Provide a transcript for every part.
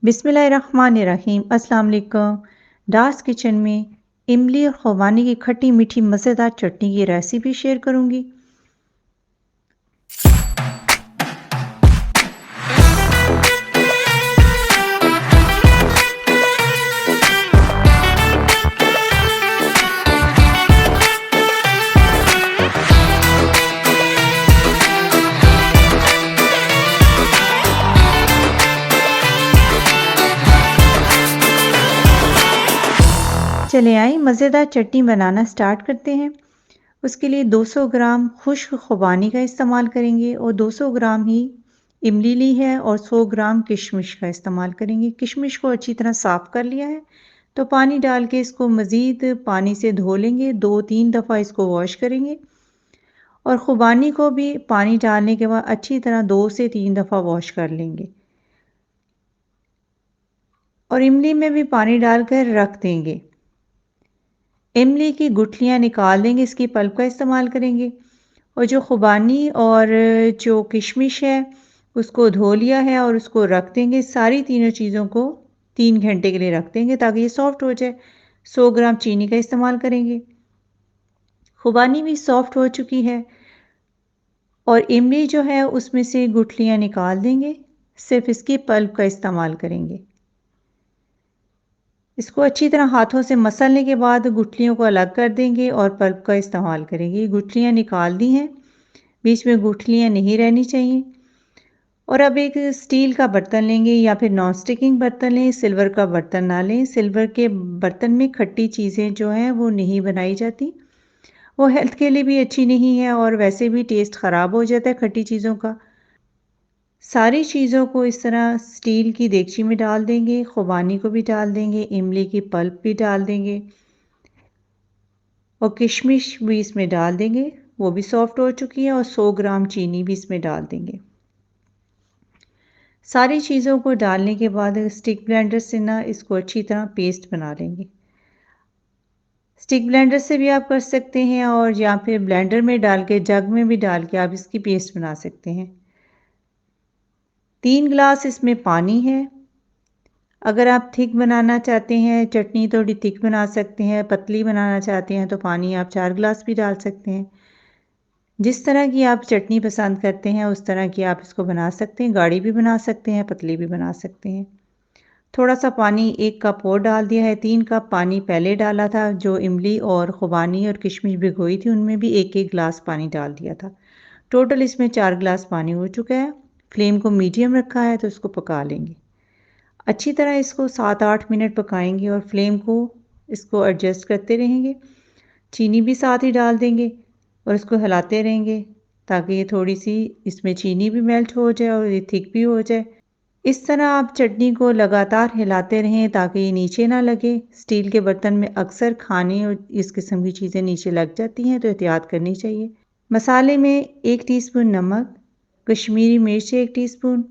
बिस्मिल्लाहिर्रहमानिर्रहीम। अस्सलाम वालेकुम। डार्स किचन में इमली और खुबानी की खट्टी मीठी मज़ेदार चटनी की रेसिपी शेयर करूंगी। चले आए मज़ेदार चटनी बनाना स्टार्ट करते हैं। उसके लिए 200 ग्राम खुश्क खुबानी का इस्तेमाल करेंगे और 200 ग्राम ही इमली ली है और 100 ग्राम किशमिश का इस्तेमाल करेंगे। किशमिश को अच्छी तरह साफ़ कर लिया है तो पानी डाल के इसको मज़ीद पानी से धो लेंगे। 2-3 दफ़ा इसको वॉश करेंगे और खुबानी को भी पानी डालने के बाद अच्छी तरह 2 से 3 दफ़ा वॉश कर लेंगे और इमली में भी पानी डालकर रख देंगे। इमली की गुठलियाँ निकाल देंगे, इसकी पल्प का इस्तेमाल करेंगे और जो खुबानी और जो किशमिश है उसको धो लिया है और उसको रख देंगे। सारी तीनों चीज़ों को 3 घंटे के लिए रख देंगे ताकि ये सॉफ्ट हो जाए। 100 ग्राम चीनी का इस्तेमाल करेंगे। खुबानी भी सॉफ्ट हो चुकी है और इमली जो है उसमें से गुठलियाँ निकाल देंगे, सिर्फ इसकी पल्प का इस्तेमाल करेंगे। इसको अच्छी तरह हाथों से मसलने के बाद गुठलियों को अलग कर देंगे और पल्प का इस्तेमाल करेंगे। गुठलियाँ निकाल दी हैं, बीच में गुठलियाँ नहीं रहनी चाहिए। और अब एक स्टील का बर्तन लेंगे या फिर नॉन स्टिकिंग बर्तन लें, सिल्वर का बर्तन ना लें। सिल्वर के बर्तन में खट्टी चीज़ें जो हैं वो नहीं बनाई जाती, वो हेल्थ के लिए भी अच्छी नहीं है और वैसे भी टेस्ट ख़राब हो जाता है खट्टी चीज़ों का। सारी चीज़ों को इस तरह स्टील की देगची में डाल देंगे, खुबानी को भी डाल देंगे, इमली की पल्प भी डाल देंगे और किशमिश भी इसमें डाल देंगे, वो भी सॉफ्ट हो चुकी है और 100 ग्राम चीनी भी इसमें डाल देंगे। सारी चीज़ों को डालने के बाद स्टिक ब्लेंडर से ना इसको अच्छी तरह पेस्ट बना लेंगे। स्टिक ब्लेंडर से भी आप कर सकते हैं और या फिर ब्लेंडर में डाल के जग में भी डाल के आप इसकी पेस्ट बना सकते हैं। 3 गिलास इसमें पानी है। अगर आप थिक बनाना चाहते हैं, चटनी थोड़ी थिक बना सकते हैं, पतली बनाना चाहते हैं तो पानी आप 4 गिलास भी डाल सकते हैं। जिस तरह की आप चटनी पसंद करते हैं उस तरह की आप इसको बना सकते हैं। गाढ़ी भी बना सकते हैं, पतली भी बना सकते हैं। थोड़ा सा पानी 1 कप और डाल दिया है। 3 कप पानी पहले डाला था, जो इमली और खुबानी और किशमिश भिगोई थी उनमें भी 1-1 गिलास पानी डाल दिया था। टोटल इसमें 4 गिलास पानी हो चुका है। फ्लेम को मीडियम रखा है तो इसको पका लेंगे। अच्छी तरह इसको 7-8 मिनट पकाएंगे और फ्लेम को इसको एडजस्ट करते रहेंगे। चीनी भी साथ ही डाल देंगे और इसको हिलाते रहेंगे ताकि ये थोड़ी सी इसमें चीनी भी मेल्ट हो जाए और ये थिक भी हो जाए। इस तरह आप चटनी को लगातार हिलाते रहें ताकि ये नीचे ना लगे। स्टील के बर्तन में अक्सर खाने और इस किस्म की चीज़ें नीचे लग जाती हैं तो एहतियात करनी चाहिए। मसाले में 1 टीस्पून नमक, कश्मीरी मिर्च 1 टीस्पून,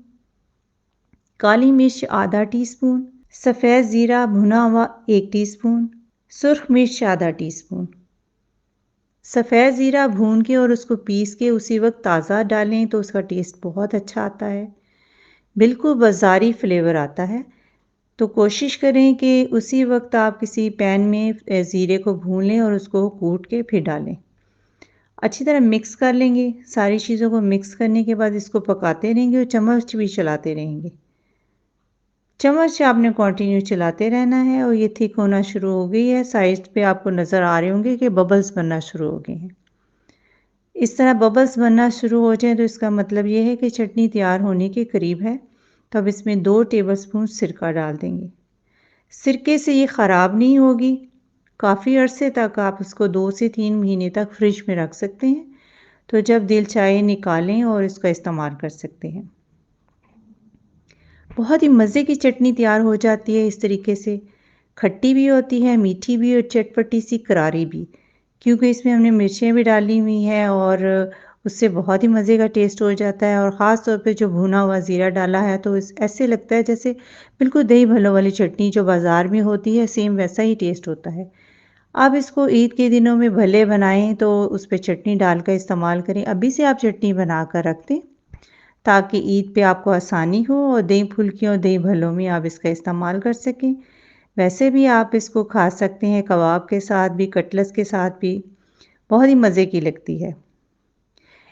काली मिर्च आधा टीस्पून, सफ़ेद ज़ीरा भुना हुआ 1 टीस्पून, सुर्ख मिर्च आधा टीस्पून। सफ़ेद ज़ीरा भून के और उसको पीस के उसी वक्त ताज़ा डालें तो उसका टेस्ट बहुत अच्छा आता है, बिल्कुल बाज़ारी फ्लेवर आता है। तो कोशिश करें कि उसी वक्त आप किसी पैन में ज़ीरे को भून लें और उसको कूट के फिर डालें। अच्छी तरह मिक्स कर लेंगे। सारी चीज़ों को मिक्स करने के बाद इसको पकाते रहेंगे और चम्मच भी चलाते रहेंगे। चम्मच आपने कंटिन्यू चलाते रहना है और ये थिक होना शुरू हो गई है। साइड पे आपको नज़र आ रहे होंगे कि बबल्स बनना शुरू हो गए हैं। इस तरह बबल्स बनना शुरू हो जाए तो इसका मतलब ये है कि चटनी तैयार होने के करीब है। तो अब इसमें 2 टेबलस्पून सिरका डाल देंगे। सिरके से ये ख़राब नहीं होगी, काफ़ी अरसे तक आप इसको 2 से 3 महीने तक फ्रिज में रख सकते हैं। तो जब दिल चाहे निकालें और इसका इस्तेमाल कर सकते हैं। बहुत ही मज़े की चटनी तैयार हो जाती है इस तरीके से। खट्टी भी होती है, मीठी भी और चटपटी सी करारी भी, क्योंकि इसमें हमने मिर्चें भी डाली हुई हैं और उससे बहुत ही मज़े का टेस्ट हो जाता है। और ख़ास तौर पे जो भुना हुआ ज़ीरा डाला है तो ऐसे लगता है जैसे बिल्कुल दही भल्लों वाली चटनी जो बाज़ार में होती है, सेम वैसा ही टेस्ट होता है। आप इसको ईद के दिनों में भले बनाएं तो उस पर चटनी डाल कर इस्तेमाल करें। अभी से आप चटनी बना कर रख दें ताकि ईद पे आपको आसानी हो और दही फुल्कियों, दही भल्लों में आप इसका इस्तेमाल कर सकें। वैसे भी आप इसको खा सकते हैं कबाब के साथ भी, कटलेट्स के साथ भी, बहुत ही मज़े की लगती है।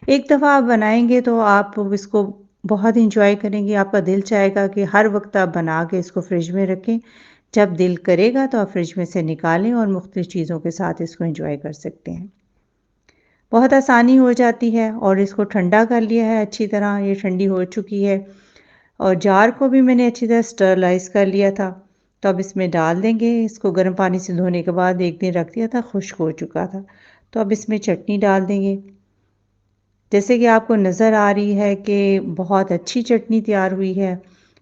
एक दफ़ा आप बनाएँगे तो आप इसको बहुत एन्जॉय करेंगे, आपका दिल चाहेगा कि हर वक़्त आप बना के इसको फ्रिज में रखें। जब दिल करेगा तो आप फ्रिज में से निकालें और मुख्तलिफ़ चीज़ों के साथ इसको एन्जॉय कर सकते हैं। बहुत आसानी हो जाती है और इसको ठंडा कर लिया है अच्छी तरह, ये ठंडी हो चुकी है और जार को भी मैंने अच्छी तरह स्टरलाइज़ कर लिया था। तो अब इसमें डाल देंगे, इसको गर्म पानी से धोने के बाद 1 दिन रख दिया था, खुश्क हो चुका था। तो अब इसमें चटनी डाल देंगे। जैसे कि आपको नज़र आ रही है कि बहुत अच्छी चटनी तैयार हुई है।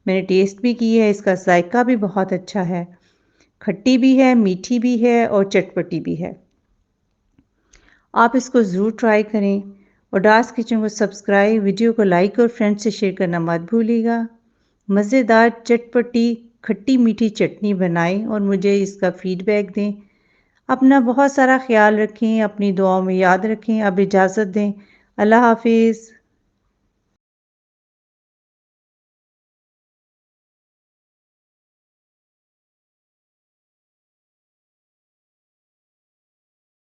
मैंने टेस्ट भी की है, इसका जायका भी बहुत अच्छा है। खट्टी भी है, मीठी भी है और चटपटी भी है। आप इसको ज़रूर ट्राई करें और डार्स किचन को सब्सक्राइब, वीडियो को लाइक और फ्रेंड्स से शेयर करना मत भूलिएगा। मज़ेदार, चटपटी, खट्टी मीठी चटनी बनाएं और मुझे इसका फ़ीडबैक दें। अपना बहुत सारा ख़्याल रखें, अपनी दुआओं में याद रखें। अब इजाज़त दें। अल्लाह हाफ़िज़।